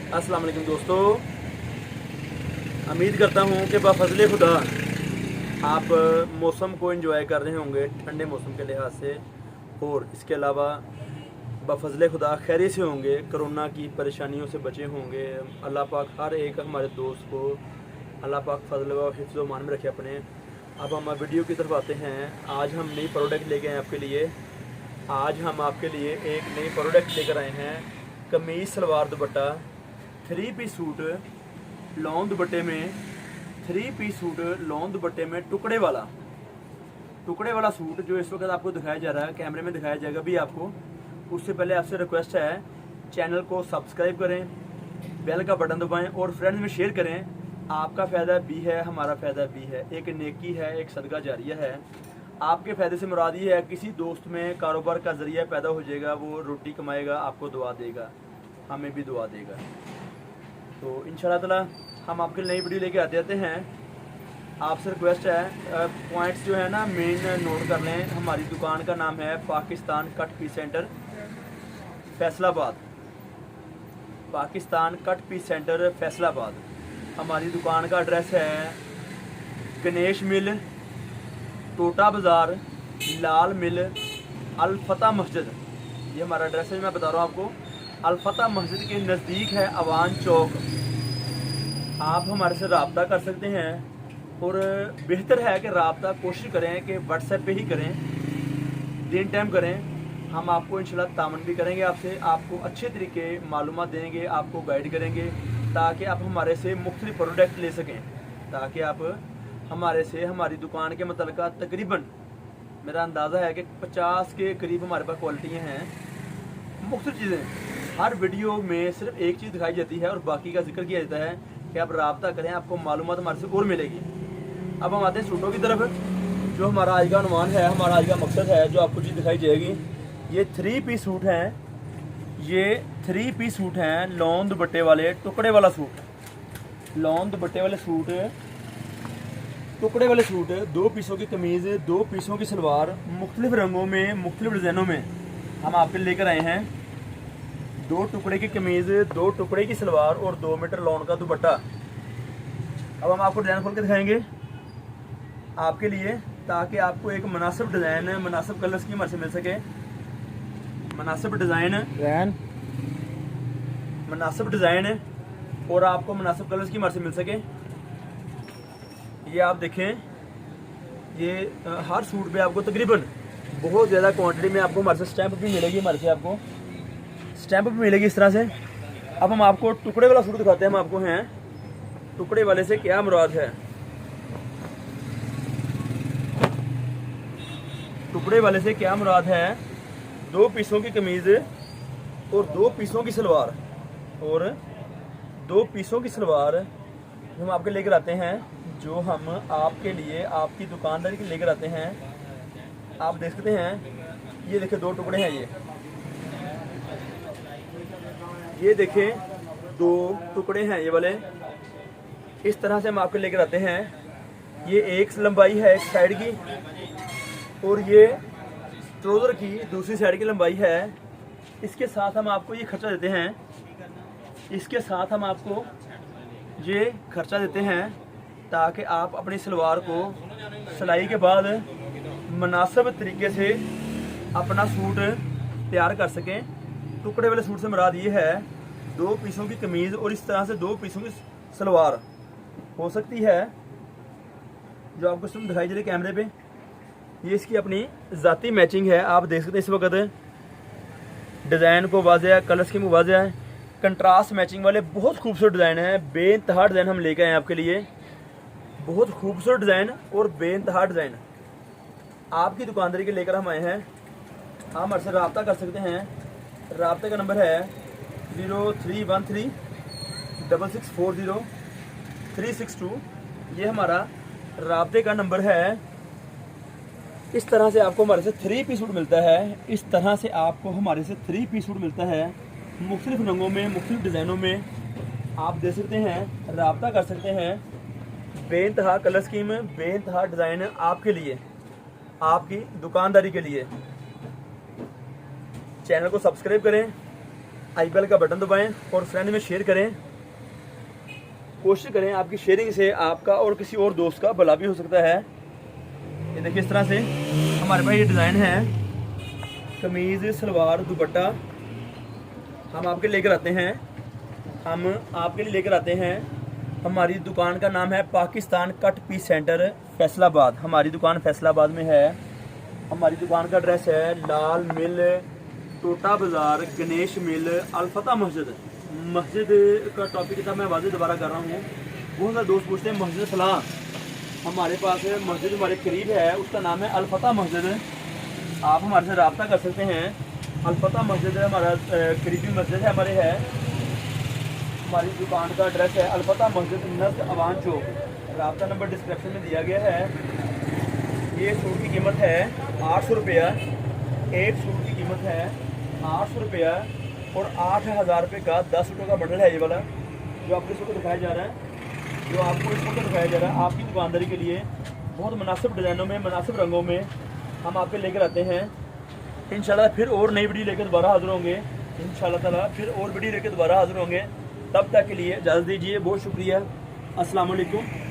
अस्सलाम वालेकुम दोस्तों, उम्मीद करता हूँ कि बफज़ल खुदा आप मौसम को एंजॉय कर रहे होंगे ठंडे मौसम के लिहाज से, और इसके अलावा बफज़ल खुदा खैरियत से होंगे, कोरोना की परेशानियों से बचे होंगे। अल्लाह पाक हर एक हमारे दोस्त को अल्लाह पाक फजल व हिफ्ज़ व मान में रखे अपने। अब हम वीडियो की तरफ आते हैं। आज हम नई प्रोडक्ट लेके आए आपके लिए। आज हम आपके लिए एक नई प्रोडक्ट लेकर आए हैं, kameez salwar dupatta 3 piece suit lawn दुपट्टे में, 3 पीस सूट लॉन दुपट्टे में टुकड़े वाला सूट जो इस वक्त आपको दिखाया जा रहा है, कैमरे में दिखाया जाएगा भी आपको। उससे पहले आपसे रिक्वेस्ट है, चैनल को सब्सक्राइब करें, बेल का बटन दबाएं और फ्रेंड्स में शेयर करें। आपका फ़ायदा भी है, हमारा फ़ायदा भी है, एक नेकी है, एक सदका जारिया है। आपके फ़ायदे से मुराद ये है किसी दोस्त में कारोबार का ज़रिया पैदा हो जाएगा, वो रोटी कमाएगा, आपको दुआ देगा, हमें भी दुआ देगा। तो इंशाल्लाह ताला हम आपके लिए नई वीडियो लेके आते हैं। आपसे रिक्वेस्ट है, पॉइंट्स जो है ना मेन नोट कर लें। हमारी दुकान का नाम है Pakistan cut piece centre Faisalabad, Pakistan cut piece centre Faisalabad. हमारी दुकान का एड्रेस है गणेश मिल, टोटा बाज़ार, लाल मिल, अल-फतह मस्जिद। ये हमारा एड्रेस है, मैं बता रहा हूँ आपको। अल-फतह मस्जिद के नज़दीक है अवान चौक। आप हमारे से रब्ता कर सकते हैं, और बेहतर है कि रब्ता कोशिश करें कि व्हाट्सएप पे ही करें, दिन टाइम करें। हम आपको इंशाल्लाह तामन भी करेंगे, आपको अच्छे तरीके मालूमात देंगे, आपको गाइड करेंगे, ताकि आप हमारे से मुख्तलिफ प्रोडक्ट ले सकें, ताकि आप हमारे से हमारी दुकान के मतलब तकरीबन मेरा अंदाज़ा है कि 50 के करीब हमारे पास क्वालिटियाँ हैं, मुख्तलिफ चीज़ें। हर वीडियो में सिर्फ एक चीज़ दिखाई जाती है और बाकी का जिक्र किया जाता है कि आप रब्ता करें, आपको मालूमात हमारे से और मिलेगी। अब हम आते हैं सूटों की तरफ, जो हमारा आज का अनुमान है, हमारा आज का मकसद है, जो आपको चीज़ दिखाई जाएगी। ये 3 पीस सूट हैं, ये 3 पीस सूट हैं, लॉन दुपट्टे वाले टुकड़े वाला सूट, लॉन दुपट्टे वाले सूट, टुकड़े वाले सूट, 2 पीसों की कमीज़, 2 पीसों की सलवार, मुख्तलिफ रंगों में, मुख्तलिफ डिज़ाइनों में हम आपके लेकर आए हैं। 2 टुकड़े की कमीज़, 2 टुकड़े की सलवार और 2 मीटर लॉन का दुपट्टा। अब हम आपको डिज़ाइन खोल के दिखाएंगे आपके लिए, ताकि आपको एक मुनासिब डिज़ाइन, मुनासिब कलर्स की हमारे से मिल सके। मुनासिब डिज़ाइन और आपको मुनासिब कलर्स की हमारे से मिल सके। ये आप देखें, ये हर सूट पे आपको तकरीबन बहुत ज़्यादा क्वांटिटी में आपको हमारे से स्टैंप भी मिलेगी, हमारे से आपको स्टैंप भी मिलेगी इस तरह से। अब हम आपको टुकड़े वाला सूट दिखाते हैं। हम आपको हैं टुकड़े वाले से क्या मुराद है। टुकड़े वाले से क्या मुराद है, 2 पीसों की कमीज़ और 2 पीसों की सलवार, और 2 पीसों की सलवार हम आपके लेकर आते हैं, जो हम आपके लिए आपकी दुकानदारी के लेकर आते हैं। आप देख सकते हैं, ये देखिए 2 टुकड़े हैं, ये देखिए 2 टुकड़े हैं ये वाले। इस तरह से हम आपके लेकर आते हैं। ये एक लंबाई है एक साइड की, और ये ट्राउज़र की दूसरी साइड की लंबाई है। इसके साथ हम आपको ये खर्चा देते हैं, इसके साथ हम आपको ये खर्चा देते हैं, ताकि आप अपनी सलवार को सिलाई के बाद मुनासिब तरीके से अपना सूट तैयार कर सकें। टुकड़े वाले सूट से मुराद ये है 2 पीसों की कमीज़ और इस तरह से 2 पीसों की सलवार हो सकती है, जो आपको इसमें दिखाई दे रही है कैमरे पे। ये इसकी अपनी ज़ाती मैचिंग है, आप देख सकते हैं इस वक्त डिज़ाइन को वाज़ेह, कलर स्कीम को वाज़ेह है, कंट्रास्ट मैचिंग वाले बहुत खूबसूरत डिज़ाइन है। बेइंतहा डिज़ाइन हम लेके आए हैं आपके लिए, बहुत खूबसूरत डिज़ाइन और बेइंतहा डिज़ाइन आपकी दुकानदारी के लेकर हम आए हैं। आप हमारे से रब्ता कर सकते हैं। रब्ते का नंबर है 0313 6640 362। ये हमारा रब्ते का नंबर है। इस तरह से आपको हमारे से 3 पीस सूट मिलता है। इस तरह से आपको हमारे से 3 पीस सूट मिलता है, मुख्तलिफ रंगों में, मुख्तलिफ डिज़ाइनों में। आप देख सकते हैं, रब्ता कर सकते हैं। बेइंतहा कलर स्कीम, बेइंतहा डिज़ाइन आपके लिए, आपकी दुकानदारी के लिए। चैनल को सब्सक्राइब करें, आई बेल का बटन दबाएं और फ्रेंड में शेयर करें। कोशिश करें आपकी शेयरिंग से आपका और किसी और दोस्त का भला भी हो सकता है। ये देखिए इस तरह से हमारे पास ये डिज़ाइन है, कमीज़ सलवार दुपट्टा हम आपके लेकर आते हैं, हम आपके लिए लेकर आते हैं। हमारी दुकान का नाम है Pakistan cut piece centre Faisalabad. हमारी दुकान फैसलाबाद में है। हमारी दुकान का एड्रेस है लाल मिल, टोटा बाज़ार, गणेश मिल, अलफता मस्जिद। मस्जिद का टॉपिक था, मैं वाज़े दोबारा कर रहा हूँ। बहुत सारे दोस्त पूछते हैं मस्जिद फलां, हमारे पास मस्जिद हमारे करीब है, उसका नाम है अलफता मस्जिद। आप हमारे से रब्ता कर सकते हैं। अलफता मस्जिद हमारा करीबी मस्जिद है हमारे है। हमारी दुकान का एड्रेस है अलफता मस्जिद, नज़द अवान चौक। रब्ता नंबर डिस्क्रिप्शन में दिया गया है। ये सूट की कीमत है 800 रुपया। एक सूट की कीमत है 800 रुपया और 8000 रुपये का 10 सूटों का बंडल है। ये वाला जो आपको इस वक्त दिखाया जा रहा है, जो आपको इस वक्त दिखाया जा रहा है, आपकी दुकानदारी के लिए बहुत मुनासिब डिज़ाइनों में, मुनासिब रंगों में हम आपके लेकर आते हैं। इंशाल्लाह फिर और नई वीडियो लेकर दोबारा हाज़िर होंगे। इंशाल्लाह ताला फिर और वीडियो लेकर दोबारा हाज़िर होंगे। तब तक के लिए इजाज़त दीजिए। बहुत शुक्रिया। अस्सलाम वालेकुम।